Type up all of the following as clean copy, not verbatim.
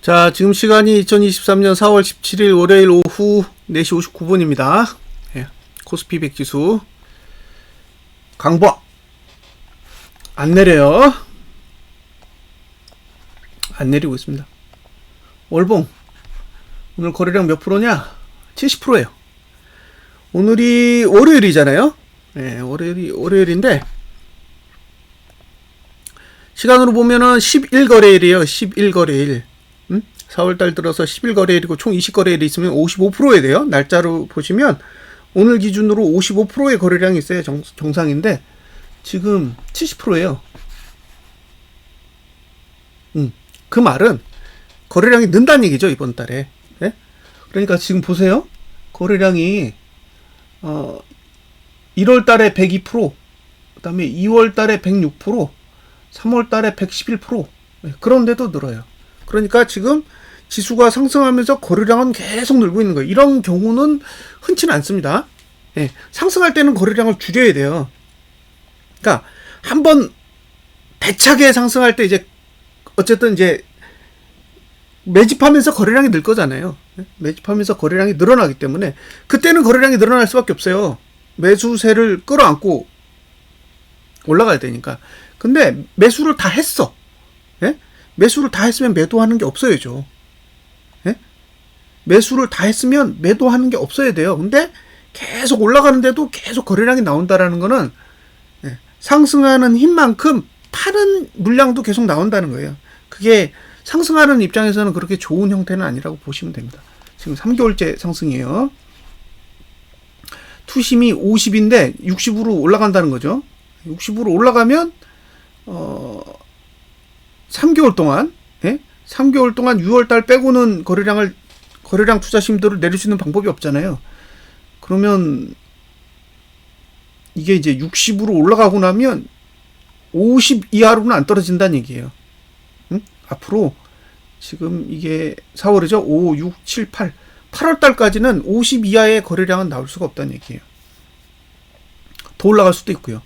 자, 지금 시간이 2023년 4월 17일 월요일 오후 4시 59분입니다. 예, 코스피 100 지수 강보 안 내려요. 안 내리고 있습니다. 월봉 오늘 거래량 몇 프로냐? 70%예요. 오늘이 월요일이잖아요. 예, 월요일인데 시간으로 보면은 11거래일이에요. 11거래일. 4월달 들어서 11거래일이고 총 20거래일이 있으면 55%에 돼요. 날짜로 보시면 오늘 기준으로 55%의 거래량이 있어야 정상인데 지금 70%예요. 그 말은 거래량이 는다는 얘기죠, 이번 달에. 네? 그러니까 지금 보세요. 거래량이 1월 달에 102%, 그다음에 2월 달에 106%, 3월 달에 111%. 네, 그런데도 늘어요. 그러니까 지금 지수가 상승하면서 거래량은 계속 늘고 있는 거예요. 이런 경우는 흔치는 않습니다. 예, 상승할 때는 거래량을 줄여야 돼요. 그러니까 한번 대차게 상승할 때 이제 어쨌든 이제 매집하면서 거래량이 늘 거잖아요. 매집하면서 거래량이 늘어나기 때문에 그때는 거래량이 늘어날 수밖에 없어요. 매수세를 끌어안고 올라가야 되니까. 근데 매수를 다 했어. 예? 매수를 다 했으면 매도하는 게 없어야죠. 예? 매수를 다 했으면 매도하는 게 없어야 돼요. 근데 계속 올라가는데도 계속 거래량이 나온다라는 거는 예, 상승하는 힘만큼 파는 물량도 계속 나온다는 거예요. 그게 상승하는 입장에서는 그렇게 좋은 형태는 아니라고 보시면 됩니다. 지금 3개월째 상승이에요. 투심이 50인데 60으로 올라간다는 거죠. 60으로 올라가면 3개월 동안, 예? 3개월 동안 6월달 빼고는 거래량 투자 심도를 내릴 수 있는 방법이 없잖아요. 그러면 이게 이제 60으로 올라가고 나면 50 이하로는 안 떨어진다는 얘기예요. 앞으로 지금 이게 4월이죠? 5, 6, 7, 8. 8월달까지는 50 이하의 거래량은 나올 수가 없다는 얘기예요. 더 올라갈 수도 있고요.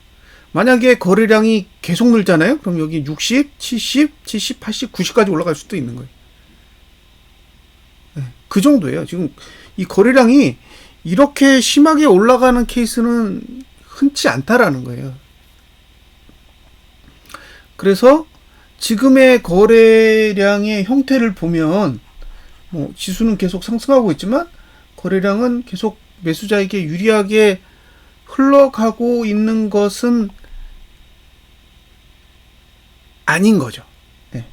만약에 거래량이 계속 늘잖아요? 그럼 여기 60, 70, 70, 80, 90까지 올라갈 수도 있는 거예요. 네, 그 정도예요. 지금 이 거래량이 이렇게 심하게 올라가는 케이스는 흔치 않다라는 거예요. 그래서 지금의 거래량의 형태를 보면 뭐 지수는 계속 상승하고 있지만 거래량은 계속 매수자에게 유리하게 흘러가고 있는 것은 아닌 거죠. 네.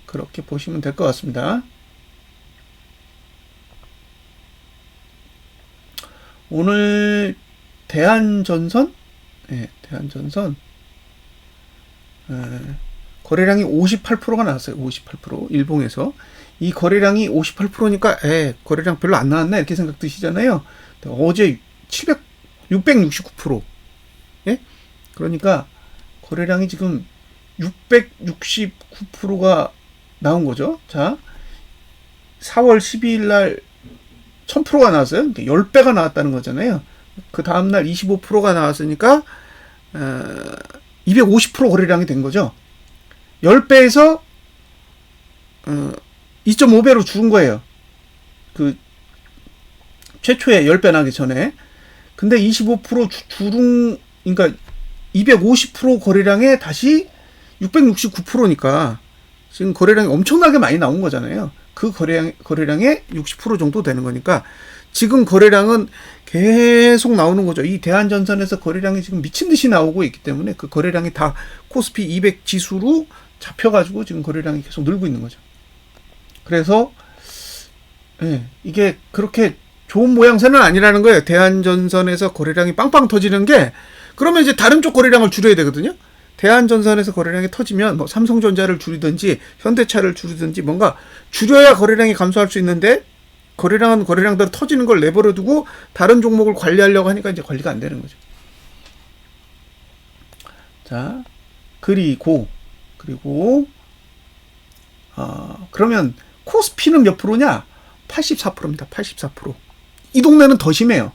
그렇게 보시면 될 것 같습니다. 오늘 대한전선, 네, 대한전선 거래량이 58%가 나왔어요. 58% 일봉에서 이 거래량이 58%니까 거래량 별로 안 나왔나 이렇게 생각 드시잖아요. 어제 669%. 예? 그러니까 거래량이 지금 669%가 나온 거죠. 자, 4월 12일 날 1000%가 나왔어요. 그러니까 10배가 나왔다는 거잖아요. 그 다음날 25%가 나왔으니까 250% 거래량이 된 거죠. 10배에서 2.5배로 줄은 거예요. 그 최초에 10배 나기 전에. 근데 25% 그러니까 250% 거래량에 다시 669%니까 지금 거래량이 엄청나게 많이 나온 거잖아요. 그 거래량의 60% 정도 되는 거니까 지금 거래량은 계속 나오는 거죠. 이 대한전선에서 거래량이 지금 미친 듯이 나오고 있기 때문에 그 거래량이 다 코스피 200 지수로 잡혀가지고 지금 거래량이 계속 늘고 있는 거죠. 그래서 이게 그렇게 좋은 모양새는 아니라는 거예요. 대한전선에서 거래량이 빵빵 터지는 게 그러면 이제 다른 쪽 거래량을 줄여야 되거든요. 대한전선에서 거래량이 터지면 뭐 삼성전자를 줄이든지 현대차를 줄이든지 뭔가 줄여야 거래량이 감소할 수 있는데 거래량은 거래량대로 터지는 걸 내버려 두고 다른 종목을 관리하려고 하니까 이제 관리가 안 되는 거죠. 자, 그리고 그러면 코스피는 몇 프로냐? 84%입니다. 84%. 이 동네는 더 심해요.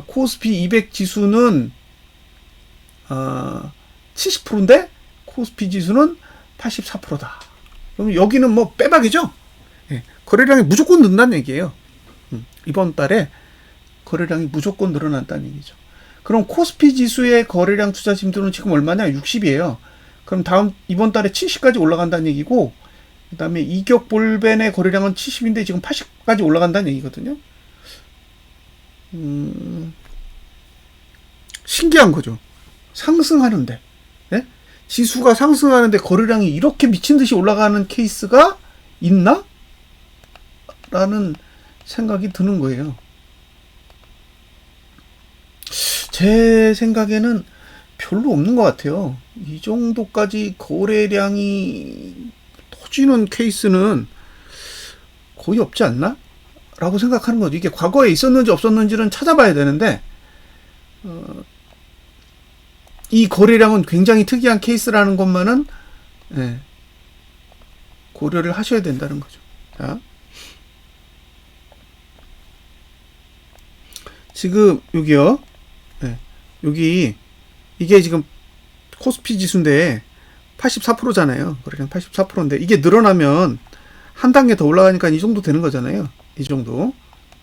코스피 200 지수는 70%인데 코스피 지수는 84%다. 그럼 여기는 뭐 빼박이죠? 예, 거래량이 무조건 는다는 얘기예요. 이번 달에 거래량이 무조건 늘어난다는 얘기죠. 그럼 코스피 지수의 거래량 투자 심도는 지금 얼마냐? 60이에요. 그럼 이번 달에 70까지 올라간다는 얘기고, 그 다음에 이격 볼벤의 거래량은 70인데 지금 80까지 올라간다는 얘기거든요. 신기한 거죠. 상승하는데, 네? 지수가 상승하는데 거래량이 이렇게 미친 듯이 올라가는 케이스가 있나? 라는 생각이 드는 거예요. 제 생각에는 별로 없는 것 같아요. 이 정도까지 거래량이 터지는 케이스는 거의 없지 않나? 라고 생각하는 거죠. 이게 과거에 있었는지 없었는지는 찾아봐야 되는데, 이 거래량은 굉장히 특이한 케이스라는 것만은, 예, 고려를 하셔야 된다는 거죠. 자, 지금 여기요. 네, 여기 이게 지금 코스피 지수인데 84%잖아요. 거래량 84%인데 이게 늘어나면 한 단계 더 올라가니까 이 정도 되는 거잖아요. 이 정도.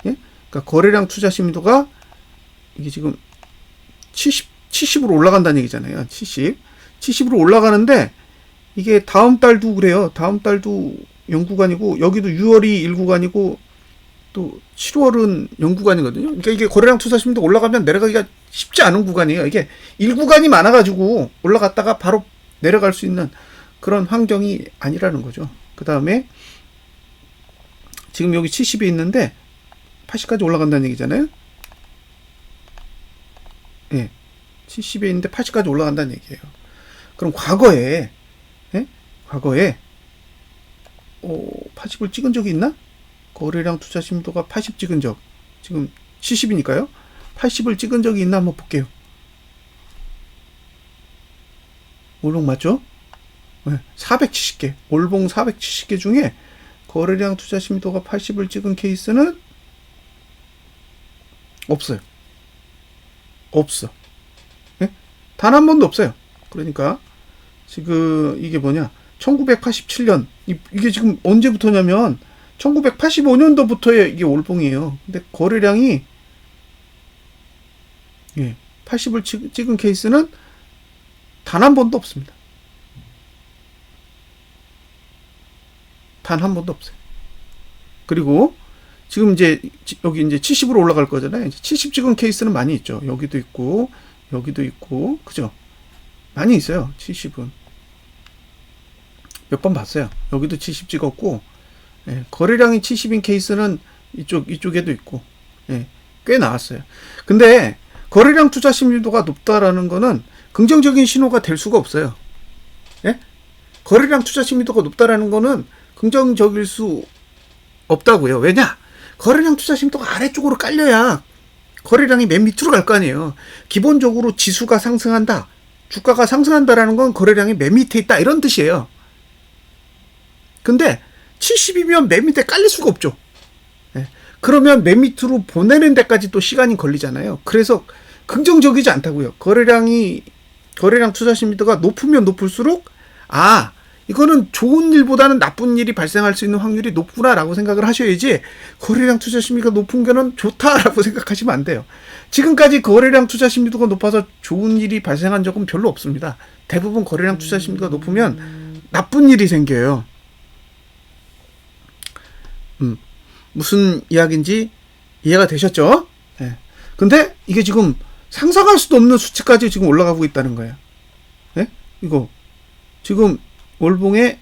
예? 그러니까 거래량 투자 심도가 이게 지금 70으로 올라간다는 얘기잖아요. 70으로 올라가는데 이게 다음 달도 그래요. 다음 달도 0구간이고 여기도 6월이 1구간이고 또 7월은 0구간이거든요. 그러니까 이게 거래량 투자 심도 올라가면 내려가기가 쉽지 않은 구간이에요. 이게 1구간이 많아가지고 올라갔다가 바로 내려갈 수 있는 그런 환경이 아니라는 거죠. 그 다음에 지금 여기 70이 있는데 80까지 올라간다는 얘기잖아요. 예. 70에 있는데 80까지 올라간다는 얘기예요. 그럼 과거에 80을 찍은 적이 있나? 거래량 투자 심도가 80 찍은 적. 지금 70이니까요. 80을 찍은 적이 있나 한번 볼게요. 올봉 맞죠? 네, 470개. 올봉 470개 중에 거래량 투자 심도가 80을 찍은 케이스는 없어요. 없어. 네? 단 한 번도 없어요. 그러니까 지금 이게 뭐냐? 1987년 이게 지금 언제부터냐면 1985년도부터의 이게 올봉이에요. 근데 거래량이 80을 찍은 케이스는 단 한 번도 없습니다. 단 한 번도 없어요. 그리고 지금 이제 여기 이제 70으로 올라갈 거잖아요. 70 찍은 케이스는 많이 있죠. 여기도 있고 여기도 있고 그죠? 많이 있어요. 70은 몇 번 봤어요. 여기도 70 찍었고 거래량이 70인 케이스는 이쪽에도 있고 꽤 나왔어요. 근데 거래량 투자 심리도가 높다라는 거는 긍정적인 신호가 될 수가 없어요. 예? 거래량 투자 심리도가 높다라는 거는 긍정적일 수 없다고요. 왜냐? 거래량 투자 심리도가 아래쪽으로 깔려야 거래량이 맨 밑으로 갈 거 아니에요. 기본적으로 지수가 상승한다, 주가가 상승한다라는 건 거래량이 맨 밑에 있다 이런 뜻이에요. 근데 70이면 맨 밑에 깔릴 수가 없죠. 그러면 맨 밑으로 보내는 데까지 또 시간이 걸리잖아요. 그래서 긍정적이지 않다고요. 거래량 투자 심리도가 높으면 높을수록 이거는 좋은 일보다는 나쁜 일이 발생할 수 있는 확률이 높구나라고 생각을 하셔야지 거래량 투자 심리가 높은 거는 좋다라고 생각하시면 안 돼요. 지금까지 거래량 투자 심리도가 높아서 좋은 일이 발생한 적은 별로 없습니다. 대부분 거래량 투자 심리가 높으면 나쁜 일이 생겨요. 무슨 이야기인지 이해가 되셨죠? 네. 근데 이게 지금 상상할 수도 없는 수치까지 지금 올라가고 있다는 거예요. 네? 이거 지금 월봉의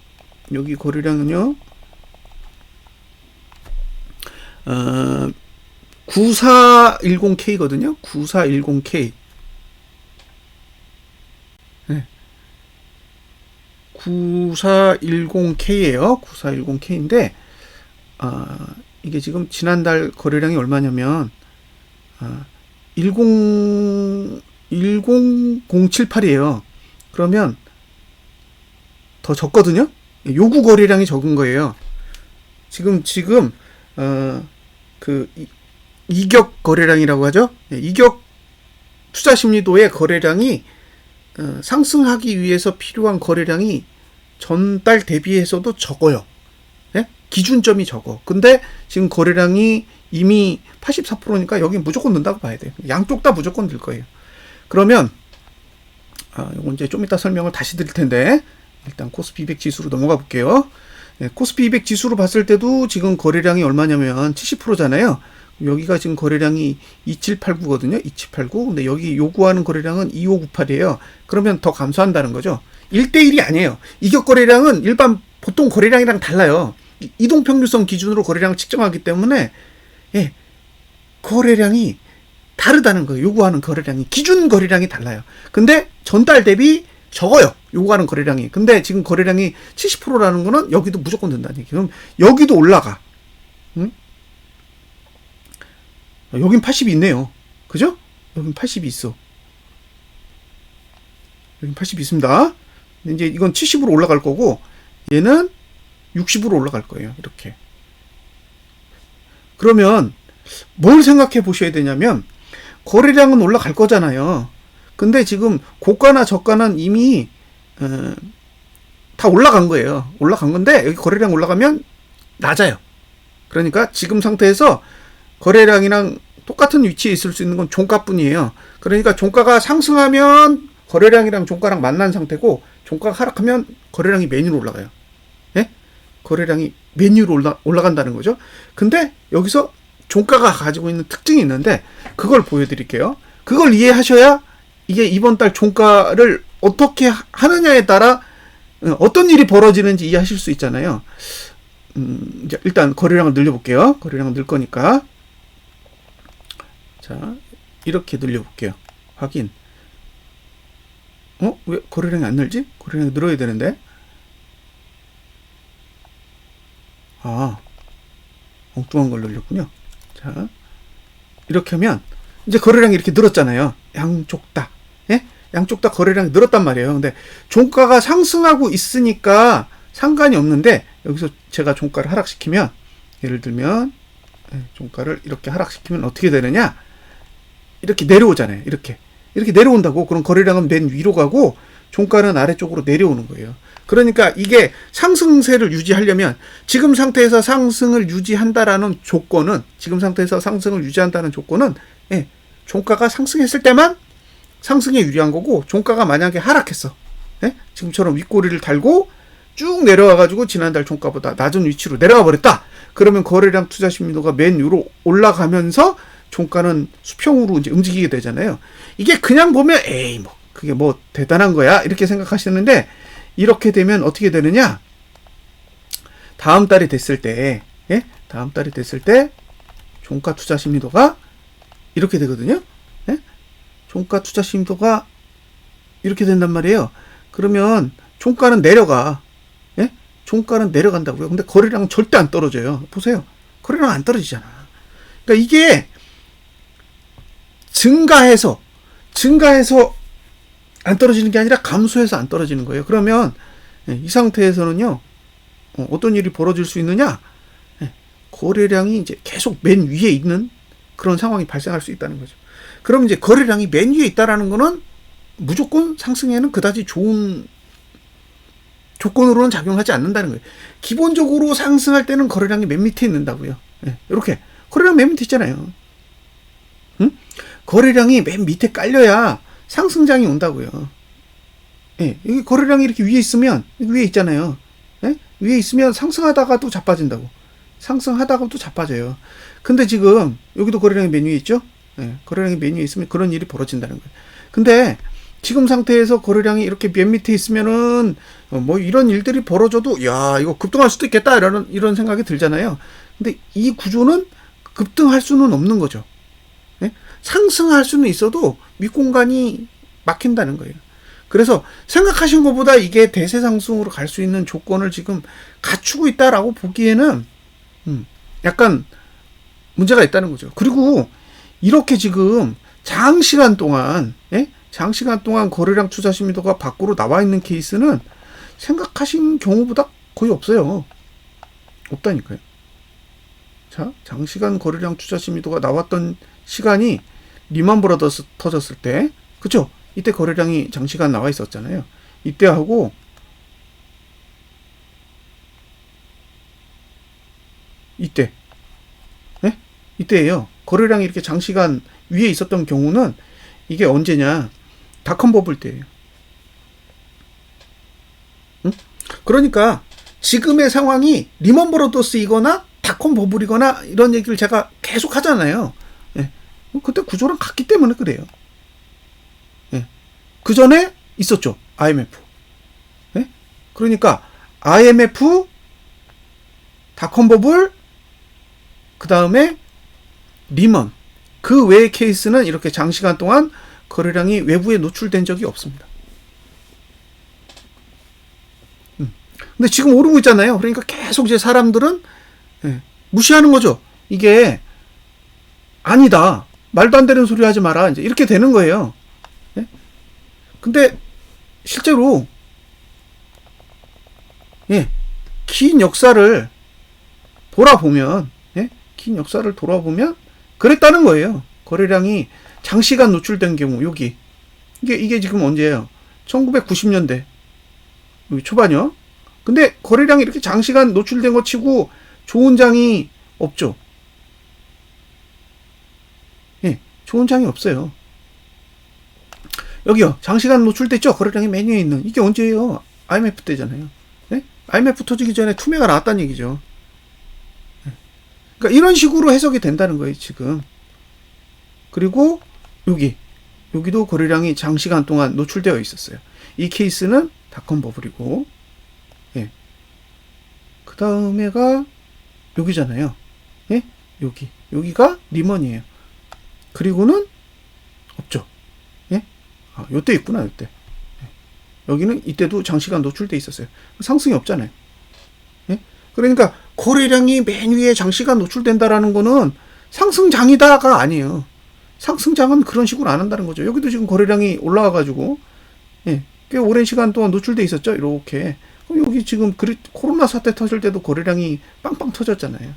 여기 거래량은요 9410K거든요. 9410K 9410K예요. 9410K인데 이게 지금 지난달 거래량이 얼마냐면 10078이에요. 그러면 더 적거든요. 요구 거래량이 적은 거예요. 지금 그 이격 거래량이라고 하죠. 이격 투자 심리도의 거래량이 상승하기 위해서 필요한 거래량이 전달 대비해서도 적어요. 예? 기준점이 적어. 근데 지금 거래량이 이미 84%니까 여기 무조건 는다고 봐야 돼요. 양쪽 다 무조건 늘 거예요. 그러면 이거 이제 좀 이따 설명을 다시 드릴 텐데 일단 코스피 200 지수로 넘어가 볼게요. 네, 코스피 200 지수로 봤을 때도 지금 거래량이 얼마냐면 70%잖아요. 여기가 지금 거래량이 2789거든요. 2789. 근데 여기 요구하는 거래량은 2598이에요. 그러면 더 감소한다는 거죠. 1대1이 아니에요. 이격 거래량은 일반 보통 거래량이랑 달라요. 이동평균성 기준으로 거래량을 측정하기 때문에 예, 거래량이 다르다는 거예요. 요구하는 거래량이 기준 거래량이 달라요. 근데 전달 대비 적어요. 요구하는 거래량이. 근데 지금 거래량이 70%라는 거는 여기도 무조건 된다는 얘기예요. 그럼 여기도 올라가. 응? 여긴 80이 있네요. 그죠? 여긴 80이 있어. 여긴 80이 있습니다. 이제 이건 70으로 올라갈 거고 얘는 60으로 올라갈 거예요. 이렇게. 그러면 뭘 생각해 보셔야 되냐면 거래량은 올라갈 거잖아요. 근데 지금 고가나 저가는 이미 다 올라간 거예요. 올라간 건데 여기 거래량 올라가면 낮아요. 그러니까 지금 상태에서 거래량이랑 똑같은 위치에 있을 수 있는 건 종가뿐이에요. 그러니까 종가가 상승하면 거래량이랑 종가랑 만난 상태고 종가가 하락하면 거래량이 메뉴로 올라가요. 예? 거래량이 메뉴로 올라간다는 거죠. 근데 여기서 종가가 가지고 있는 특징이 있는데 그걸 보여드릴게요. 그걸 이해하셔야 이게 이번 달 종가를 어떻게 하느냐에 따라 어떤 일이 벌어지는지 이해하실 수 있잖아요. 이제 일단 거래량을 늘려볼게요. 거래량을 늘 거니까. 자, 이렇게 늘려볼게요. 확인. 왜 거래량이 안 늘지? 거래량이 늘어야 되는데. 엉뚱한 걸 늘렸군요. 자, 이렇게 하면 이제 거래량이 이렇게 늘었잖아요. 양쪽 다. 예? 양쪽 다 거래량이 늘었단 말이에요. 근데 종가가 상승하고 있으니까 상관이 없는데 여기서 제가 종가를 하락시키면 예를 들면 종가를 이렇게 하락시키면 어떻게 되느냐? 이렇게 내려오잖아요. 이렇게 내려온다고. 그럼 거래량은 맨 위로 가고 종가는 아래쪽으로 내려오는 거예요. 그러니까 이게 상승세를 유지하려면 지금 상태에서 상승을 유지한다는 조건은 종가가 상승했을 때만 상승에 유리한 거고 종가가 만약에 하락했어. 지금처럼 윗꼬리를 달고 쭉 내려와가지고 지난달 종가보다 낮은 위치로 내려와 버렸다. 그러면 거래량 투자 심리도가 맨 위로 올라가면서 종가는 수평으로 이제 움직이게 되잖아요. 이게 그냥 보면 그게 뭐 대단한 거야 이렇게 생각하시는데 이렇게 되면 어떻게 되느냐? 다음 달이 됐을 때 종가 투자 심리도가 이렇게 되거든요. 종가 투자 심리도가 이렇게 된단 말이에요. 그러면 종가는 내려가. 종가는 내려간다고요. 근데 거래량은 절대 안 떨어져요. 보세요. 거래량 안 떨어지잖아. 그러니까 이게 증가해서 안 떨어지는 게 아니라 감소해서 안 떨어지는 거예요. 그러면 이 상태에서는요, 어떤 일이 벌어질 수 있느냐? 거래량이 이제 계속 맨 위에 있는 그런 상황이 발생할 수 있다는 거죠. 그럼 이제 거래량이 맨 위에 있다라는 거는 무조건 상승에는 그다지 좋은 조건으로는 작용하지 않는다는 거예요. 기본적으로 상승할 때는 거래량이 맨 밑에 있는다고요. 이렇게 거래량 맨 밑에 있잖아요. 거래량이 맨 밑에 깔려야 상승장이 온다고요. 여기 거래량이 이렇게 위에 있으면 위에 있잖아요. 위에 있으면 상승하다가도 자빠진다고. 상승하다가도 자빠져요. 근데 지금 여기도 거래량이 맨 위에 있죠? 거래량이 맨 위에 있으면 그런 일이 벌어진다는 거예요. 근데 지금 상태에서 거래량이 이렇게 맨 밑에 있으면은 뭐 이런 일들이 벌어져도 야 이거 급등할 수도 있겠다 이런 생각이 들잖아요. 근데 이 구조는 급등할 수는 없는 거죠. 상승할 수는 있어도 윗공간이 막힌다는 거예요. 그래서 생각하신 것보다 이게 대세 상승으로 갈 수 있는 조건을 지금 갖추고 있다라고 보기에는 약간 문제가 있다는 거죠. 그리고 이렇게 지금 장시간 동안 거래량 투자 심리도가 밖으로 나와 있는 케이스는 생각하신 경우보다 거의 없어요. 없다니까요. 자, 장시간 거래량 투자 심리도가 나왔던 시간이 리만 브라더스 터졌을 때, 그쵸? 이때 거래량이 장시간 나와 있었잖아요. 이때하고 이때. 네? 이때예요. 거래량이 이렇게 장시간 위에 있었던 경우는 이게 언제냐? 닷컴 버블 때예요. 응? 그러니까 지금의 상황이 리먼 브러더스이거나 닷컴 버블이거나 이런 얘기를 제가 계속 하잖아요. 예. 그때 구조랑 같기 때문에 그래요. 예. 그 전에 있었죠. IMF. 예? 그러니까 IMF, 닷컴 버블, 그 다음에 리먼. 그 외의 케이스는 이렇게 장시간 동안 거래량이 외부에 노출된 적이 없습니다. 근데 지금 오르고 있잖아요. 그러니까 계속 이제 사람들은 무시하는 거죠. 이게 아니다. 말도 안 되는 소리 하지 마라. 이제 이렇게 되는 거예요. 근데 실제로 긴 역사를 돌아보면 그랬다는 거예요. 거래량이 장시간 노출된 경우 이게 지금 언제예요? 1990년대 초반이요. 근데 거래량이 이렇게 장시간 노출된 거 치고 좋은 장이 없죠. 좋은 장이 없어요. 여기요. 장시간 노출됐죠? 거래량이 맨 위에 있는. 이게 언제예요? IMF 때잖아요. IMF 터지기 전에 투매가 나왔다는 얘기죠. 그러니까 이런 식으로 해석이 된다는 거예요, 지금. 그리고 여기도 거래량이 장시간 동안 노출되어 있었어요. 이 케이스는 닷컴 버블이고, 그 다음에가 여기잖아요. 여기가 리먼이에요. 그리고는 없죠. 요때 있구나, 요때. 여기는 이때도 장시간 노출돼 있었어요. 상승이 없잖아요. 그러니까 거래량이 맨 위에 장시간 노출된다라는 거는 상승장이다가 아니에요. 상승장은 그런 식으로 안 한다는 거죠. 여기도 지금 거래량이 올라와가지고 꽤 오랜 시간 동안 노출돼 있었죠. 이렇게. 그럼 여기 지금 코로나 사태 터질 때도 거래량이 빵빵 터졌잖아요.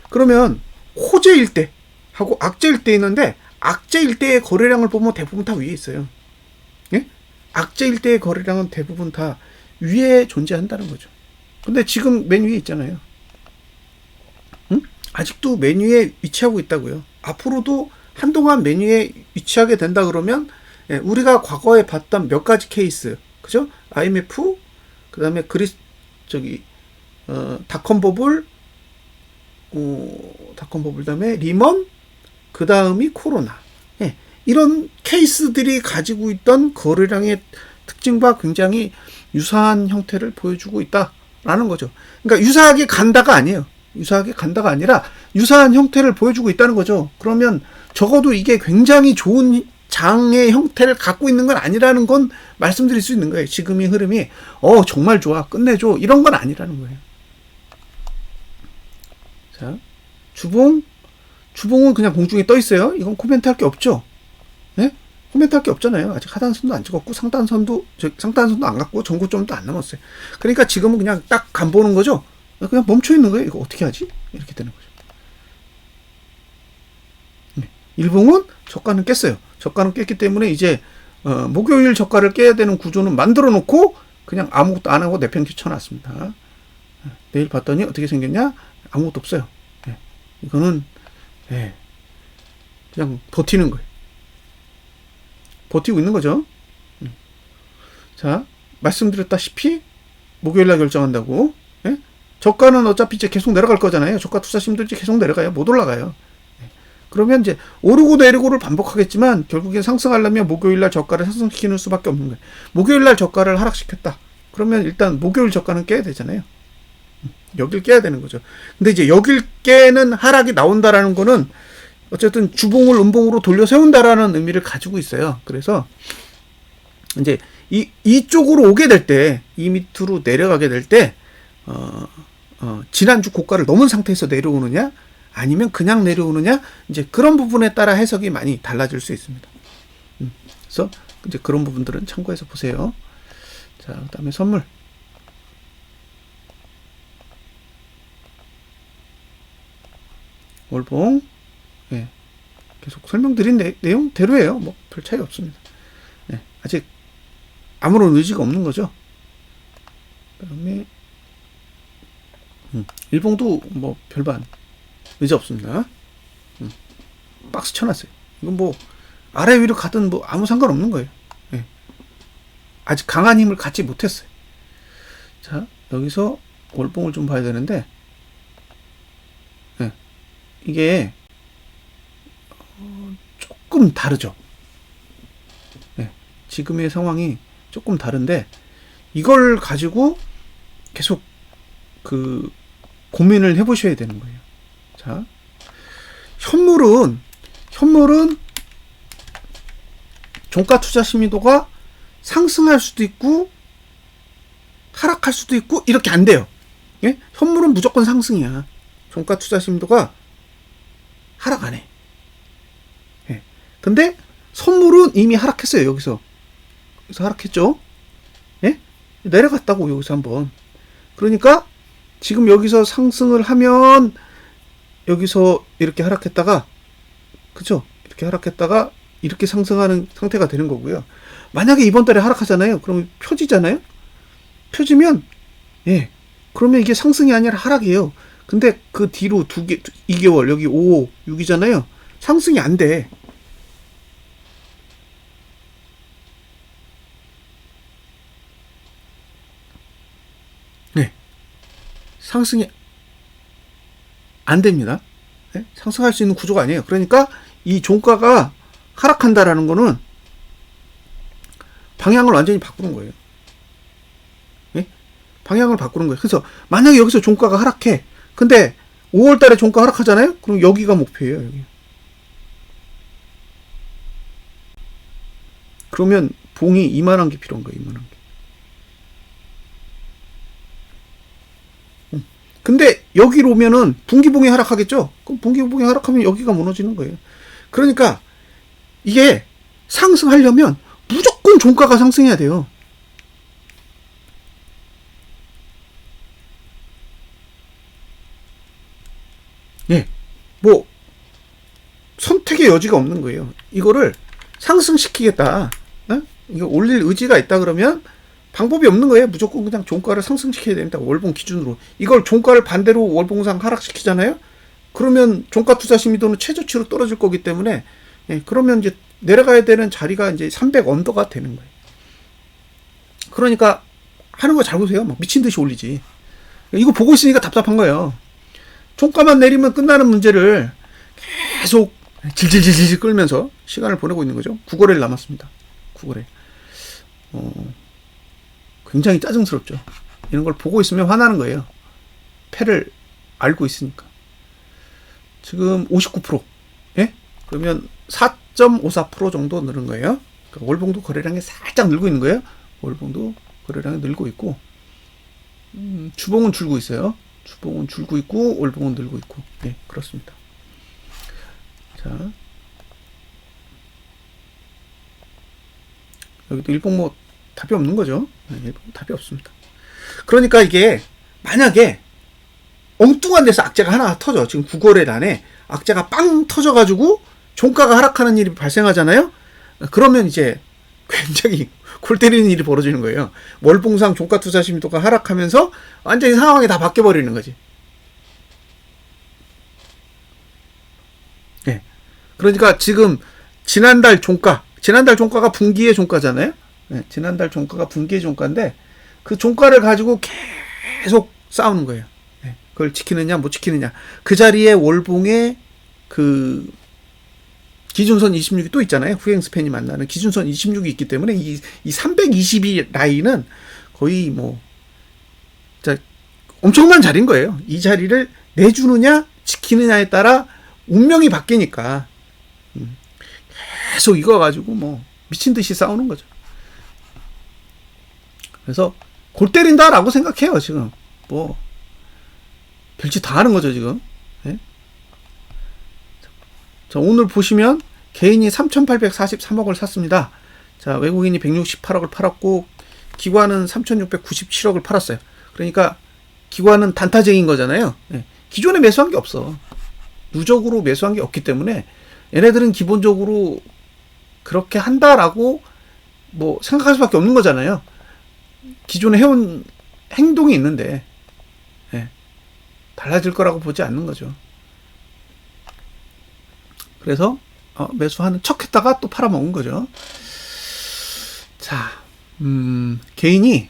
그러면 호재일 때 하고 악재일 때 있는데 악재일 때의 거래량을 보면 대부분 다 위에 있어요. 악재일 때의 거래량은 대부분 다 위에 존재한다는 거죠. 근데 지금 맨 위에 있잖아요. 아직도 맨 위에 위치하고 있다고요. 앞으로도 한동안 맨 위에 위치하게 된다 그러면 우리가 과거에 봤던 몇 가지 케이스, 그죠? IMF, 그 다음에 닷컴 버블, 다음에 리먼, 그 다음이 코로나. 이런 케이스들이 가지고 있던 거래량의 특징과 굉장히 유사한 형태를 보여주고 있다라는 거죠. 그러니까 유사하게 간다가 아니에요. 유사하게 간다가 아니라 유사한 형태를 보여주고 있다는 거죠. 그러면 적어도 이게 굉장히 좋은 장의 형태를 갖고 있는 건 아니라는 건 말씀드릴 수 있는 거예요. 지금의 흐름이 정말 좋아, 끝내줘, 이런 건 아니라는 거예요. 자, 주봉은 그냥 공중에 떠 있어요. 이건 코멘트 할 게 없죠. 코멘트 할 게 없잖아요. 아직 하단선도 안 찍었고 상단선도 안 갔고 전고점도 안 남았어요. 그러니까 지금은 그냥 딱 간 보는 거죠. 그냥 멈춰 있는 거예요. 이거 어떻게 하지? 이렇게 되는 거죠. 일봉은 저가는 깼어요. 저가는 깼기 때문에 이제 목요일 저가를 깨야 되는 구조는 만들어 놓고 그냥 아무것도 안 하고 내팽개 쳐놨습니다. 내일 봤더니 어떻게 생겼냐? 아무것도 없어요. 이거는 그냥 버티는 거예요. 버티고 있는 거죠. 자, 말씀드렸다시피 목요일날 결정한다고. 저가는 어차피 이제 계속 내려갈 거잖아요. 저가 투자심도 이제 계속 내려가요. 못 올라가요. 그러면 이제 오르고 내리고를 반복하겠지만 결국엔 상승하려면 목요일날 저가를 상승시키는 수밖에 없는 거예요. 목요일날 저가를 하락시켰다. 그러면 일단 목요일 저가는 깨야 되잖아요. 여길 깨야 되는 거죠. 근데 이제 여길 깨는 하락이 나온다라는 거는 어쨌든 주봉을 음봉으로 돌려 세운다라는 의미를 가지고 있어요. 그래서 이제 이쪽으로 오게 될 때, 이 밑으로 내려가게 될 때, 지난주 고가를 넘은 상태에서 내려오느냐, 아니면 그냥 내려오느냐, 이제 그런 부분에 따라 해석이 많이 달라질 수 있습니다. 그래서 이제 그런 부분들은 참고해서 보세요. 자, 그다음에 선물. 월봉. 계속 설명드린 내용대로예요. 뭐 별 차이 없습니다. 아직 아무런 의지가 없는 거죠. 그다음에 일봉도 뭐 별반 의지 없습니다. 박스 쳐놨어요. 이건 뭐 아래 위로 가든 뭐 아무 상관없는 거예요. 예. 아직 강한 힘을 갖지 못했어요. 자, 여기서 월봉을 좀 봐야 되는데, 예. 이게 조금 다르죠. 예. 지금의 상황이 조금 다른데, 이걸 가지고 계속 그 고민을 해보셔야 되는 거예요. 자, 현물은 종가 투자 심리도가 상승할 수도 있고 하락할 수도 있고 이렇게 안 돼요. 예? 현물은 무조건 상승이야. 종가 투자 심리도가 하락 안 해. 예. 근데 선물은 이미 하락했어요. 여기서 하락했죠. 예? 내려갔다고 여기서 한번. 그러니까 지금 여기서 상승을 하면 여기서 이렇게 하락했다가, 그쵸? 이렇게 하락했다가 이렇게 상승하는 상태가 되는 거고요. 만약에 이번 달에 하락하잖아요. 그러면 펴지잖아요. 펴지면, 예, 그러면 이게 상승이 아니라 하락이에요. 근데 그 뒤로 2개월, 여기 5, 6이잖아요. 상승이 안 돼. 네. 상승이 안 됩니다. 네? 상승할 수 있는 구조가 아니에요. 그러니까 이 종가가 하락한다라는 거는 방향을 완전히 바꾸는 거예요. 네? 방향을 바꾸는 거예요. 그래서 만약에 여기서 종가가 하락해. 근데 5월 달에 종가 하락하잖아요? 그럼 여기가 목표예요. 여기. 그러면 봉이 이만한 게 필요한 거예요. 이만한 게. 근데 여기로 오면은 분기봉이 하락하겠죠? 그럼 분기봉이 하락하면 여기가 무너지는 거예요. 그러니까 이게 상승하려면 무조건 종가가 상승해야 돼요. 예. 뭐 선택의 여지가 없는 거예요. 이거를 상승시키겠다. 어? 이거 올릴 의지가 있다 그러면 방법이 없는 거예요. 무조건 그냥 종가를 상승시켜야 됩니다. 월봉 기준으로. 이걸 종가를 반대로 월봉상 하락시키잖아요. 그러면 종가 투자 심리도는 최저치로 떨어질 거기 때문에, 예, 그러면 이제 내려가야 되는 자리가 이제 300 언더가 되는 거예요. 그러니까 하는 거 잘 보세요. 막 미친 듯이 올리지. 이거 보고 있으니까 답답한 거예요. 종가만 내리면 끝나는 문제를 계속 질질질질 끌면서 시간을 보내고 있는 거죠. 9거래일 남았습니다. 9거래. 굉장히 짜증스럽죠. 이런 걸 보고 있으면 화나는 거예요. 패를 알고 있으니까. 지금 59%. 예? 그러면 4.54% 정도 늘은 거예요. 그러니까 월봉도 거래량이 살짝 늘고 있는 거예요. 월봉도 거래량이 늘고 있고, 주봉은 줄고 있어요. 주봉은 줄고 있고, 월봉은 늘고 있고. 예, 그렇습니다. 자. 여기도 일봉 뭐 답이 없는 거죠. 일봉 답이 없습니다. 그러니까 이게 만약에 엉뚱한 데서 악재가 하나 터져. 지금 9거래일 안에 악재가 빵 터져가지고 종가가 하락하는 일이 발생하잖아요. 그러면 이제 굉장히 골 때리는 일이 벌어지는 거예요. 월봉상 종가 투자 심도가 하락하면서 완전히 상황이 다 바뀌어버리는 거지. 네. 그러니까 지금 지난달 종가가 분기의 종가잖아요. 네, 지난달 종가가 분기의 종가인데 그 종가를 가지고 계속 싸우는 거예요. 네, 그걸 지키느냐 못 지키느냐. 그 자리에 월봉의 그 기준선 26이 또 있잖아요. 후행 스팬이 만나는 기준선 26이 있기 때문에 이 322 라인은 거의 뭐 진짜 엄청난 자리인 거예요. 이 자리를 내주느냐 지키느냐에 따라 운명이 바뀌니까 계속 이거 가지고 뭐 미친 듯이 싸우는 거죠. 그래서 골 때린다라고 생각해요. 지금 뭐 별짓 다 하는 거죠 지금. 네? 자, 오늘 보시면 개인이 3,843억을 샀습니다. 자, 외국인이 168억을 팔았고 기관은 3,697억을 팔았어요. 그러니까 기관은 단타쟁인 거잖아요. 네. 기존에 매수한 게 없어. 누적으로 매수한 게 없기 때문에 얘네들은 기본적으로 그렇게 한다라고 뭐 생각할 수밖에 없는 거잖아요. 기존에 해온 행동이 있는데, 네. 달라질 거라고 보지 않는 거죠. 그래서 매수하는 척 했다가 또 팔아먹은 거죠. 자, 개인이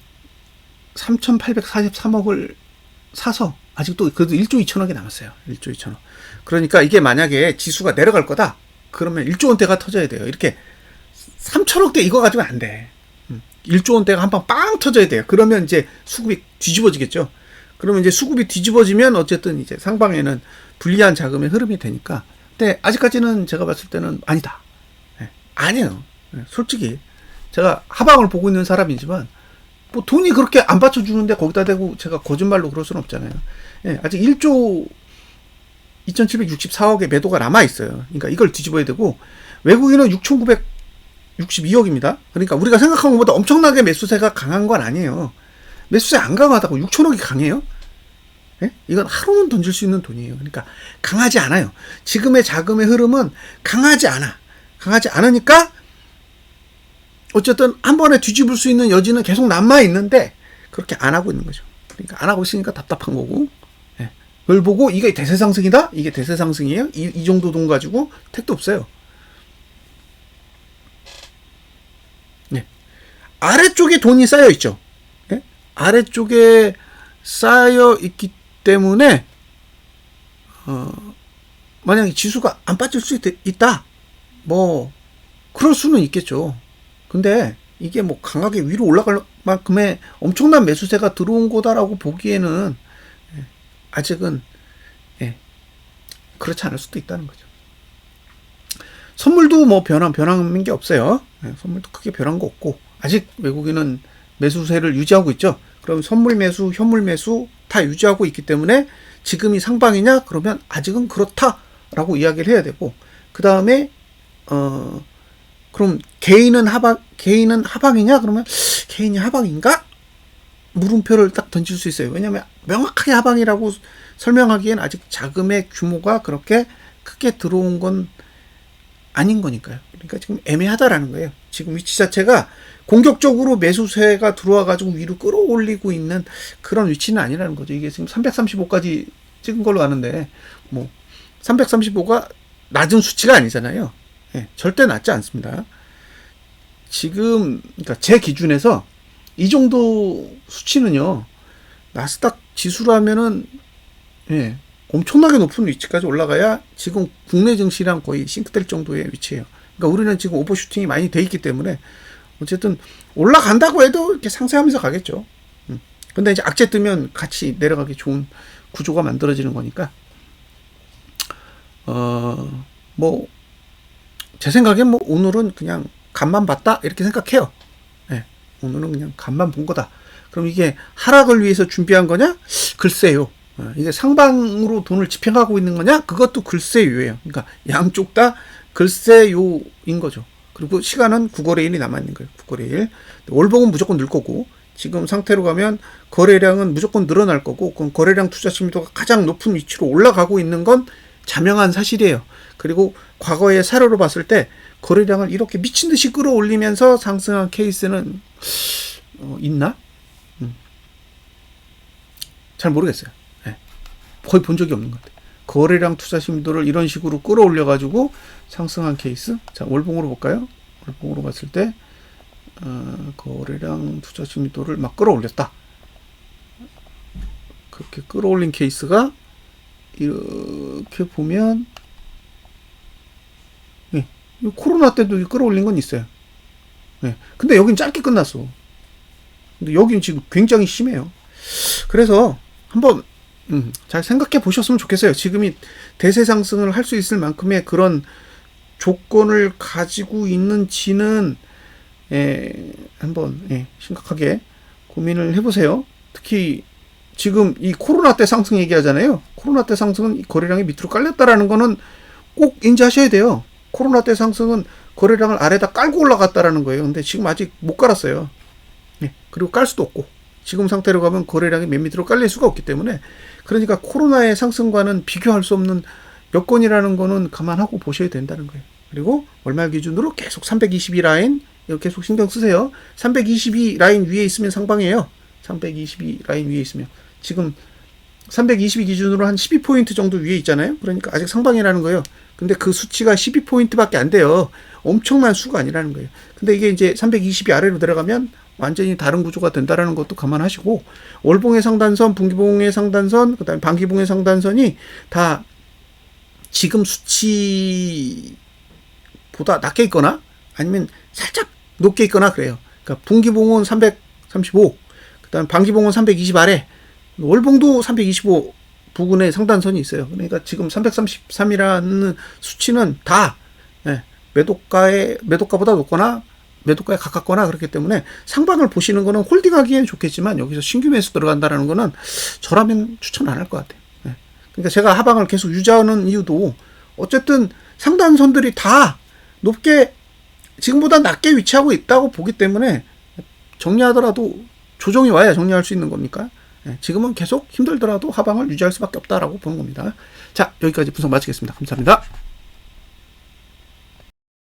3,843억을 사서 아직도 그래도 1조 2천억이 남았어요. 1조 2천억. 그러니까 이게 만약에 지수가 내려갈 거다. 그러면 1조 원대가 터져야 돼요. 이렇게 3천억대 이거 가지고는 안 돼. 1조 원대가 한 방 빵 터져야 돼요. 그러면 이제 수급이 뒤집어지겠죠. 그러면 이제 수급이 뒤집어지면 어쨌든 이제 상방에는 불리한 자금의 흐름이 되니까. 근데 아직까지는 제가 봤을 때는 아니다. 네, 아니에요. 네, 솔직히 제가 하방을 보고 있는 사람이지만 뭐 돈이 그렇게 안 받쳐주는데 거기다 대고 제가 거짓말로 그럴 수는 없잖아요. 네, 아직 1조 2,764억의 매도가 남아있어요. 그러니까 이걸 뒤집어야 되고 외국인은 6,962억입니다. 그러니까 우리가 생각한 것보다 엄청나게 매수세가 강한 건 아니에요. 매수세 안 강하다고 6천억이 강해요? 예? 이건 하루는 던질 수 있는 돈이에요. 그러니까 강하지 않아요. 지금의 자금의 흐름은 강하지 않아. 강하지 않으니까 어쨌든 한 번에 뒤집을 수 있는 여지는 계속 남아 있는데 그렇게 안 하고 있는 거죠. 그러니까 안 하고 있으니까 답답한 거고. 예. 그걸 보고 이게 대세 상승이다? 이게 대세 상승이에요? 이 정도 돈 가지고 택도 없어요. 네. 아래쪽에 돈이 쌓여 있죠. 네? 아래쪽에 쌓여 있기 때문에 만약에 지수가 안 빠질 수 있다. 뭐 그럴 수는 있겠죠. 근데 이게 뭐 강하게 위로 올라갈 만큼의 엄청난 매수세가 들어온 거다라고 보기에는 아직은 그렇지 않을 수도 있다는 거죠. 선물도 뭐 변한 게 없어요. 선물도 크게 변한 거 없고 아직 외국인은 매수세를 유지하고 있죠. 그럼 선물 매수, 현물 매수 다 유지하고 있기 때문에 지금이 상방이냐? 그러면 아직은 그렇다라고 이야기를 해야 되고 그 다음에 그럼 개인은 하방이냐? 그러면 개인이 하방인가? 물음표를 딱 던질 수 있어요. 왜냐하면 명확하게 하방이라고 설명하기엔 아직 자금의 규모가 그렇게 크게 들어온 건 아닌 거니까요. 그러니까 지금 애매하다라는 거예요. 지금 위치 자체가 공격적으로 매수세가 들어와가지고 위로 끌어올리고 있는 그런 위치는 아니라는 거죠. 이게 지금 335까지 찍은 걸로 아는데, 뭐, 335가 낮은 수치가 아니잖아요. 예, 절대 낮지 않습니다. 지금, 그러니까 제 기준에서 이 정도 수치는요, 나스닥 지수라면은, 예, 엄청나게 높은 위치까지 올라가야 지금 국내 증시랑 거의 싱크될 정도의 위치예요. 그러니까 우리는 지금 오버슈팅이 많이 돼 있기 때문에 어쨌든 올라간다고 해도 이렇게 상쇄하면서 가겠죠. 근데 이제 악재 뜨면 같이 내려가기 좋은 구조가 만들어지는 거니까 뭐 제 생각엔 뭐 오늘은 그냥 간만 봤다 이렇게 생각해요. 네, 오늘은 그냥 간만 본 거다. 그럼 이게 하락을 위해서 준비한 거냐? 글쎄요. 이게 상방으로 돈을 집행하고 있는 거냐? 그것도 글쎄요예요. 그러니까 양쪽 다 글쎄요인 거죠. 그리고 시간은 9거래일이 남아있는 거예요. 9거래일. 월봉은 무조건 늘 거고 지금 상태로 가면 거래량은 무조건 늘어날 거고 그럼 거래량 투자 심도가 가장 높은 위치로 올라가고 있는 건 자명한 사실이에요. 그리고 과거의 사례로 봤을 때 거래량을 이렇게 미친 듯이 끌어올리면서 상승한 케이스는 있나? 잘 모르겠어요. 거의 본 적이 없는 것 같아요. 거래량 투자 심도를 이런 식으로 끌어올려가지고 상승한 케이스. 자, 월봉으로 볼까요? 월봉으로 봤을 때, 거래량 투자 심도를 막 끌어올렸다. 그렇게 끌어올린 케이스가, 이렇게 보면, 예, 코로나 때도 끌어올린 건 있어요. 예, 근데 여긴 짧게 끝났어. 근데 여긴 지금 굉장히 심해요. 그래서 한번, 잘 생각해 보셨으면 좋겠어요. 지금이 대세 상승을 할 수 있을 만큼의 그런 조건을 가지고 있는지는 한번 심각하게 고민을 해보세요. 특히 지금 이 코로나 때 상승 얘기하잖아요. 코로나 때 상승은 거래량이 밑으로 깔렸다라는 거는 꼭 인지하셔야 돼요. 코로나 때 상승은 거래량을 아래다 깔고 올라갔다라는 거예요. 근데 지금 아직 못 깔았어요. 그리고 깔 수도 없고. 지금 상태로 가면 거래량이 맨 밑으로 깔릴 수가 없기 때문에 그러니까 코로나의 상승과는 비교할 수 없는 여건이라는 거는 감안하고 보셔야 된다는 거예요. 그리고 월말 기준으로 계속 322 라인 이거 계속 신경 쓰세요. 322 라인 위에 있으면 상방이에요. 322 라인 위에 있으면 지금 320이 기준으로 한 12포인트 정도 위에 있잖아요. 그러니까 아직 상방이라는 거예요. 근데 그 수치가 12포인트밖에 안 돼요. 엄청난 수가 아니라는 거예요. 근데 이게 이제 320이 아래로 들어가면 완전히 다른 구조가 된다라는 것도 감안하시고, 월봉의 상단선, 분기봉의 상단선, 그다음에 반기봉의 상단선이 다 지금 수치보다 낮게 있거나 아니면 살짝 높게 있거나 그래요. 그러니까 분기봉은 335, 그다음에 반기봉은 320 아래, 월봉도 325 부근에 상단선이 있어요. 그러니까 지금 333이라는 수치는 다 매도가보다 높거나 매도가에 가깝거나 그렇기 때문에 상방을 보시는 거는 홀딩하기엔 좋겠지만 여기서 신규 매수 들어간다라는 거는 저라면 추천 안 할 것 같아요. 그러니까 제가 하방을 계속 유지하는 이유도 어쨌든 상단선들이 다 높게 지금보다 낮게 위치하고 있다고 보기 때문에 정리하더라도 조정이 와야 정리할 수 있는 겁니까? 지금은 계속 힘들더라도 하방을 유지할 수밖에 없다라고 보는 겁니다. 자, 여기까지 분석 마치겠습니다. 감사합니다.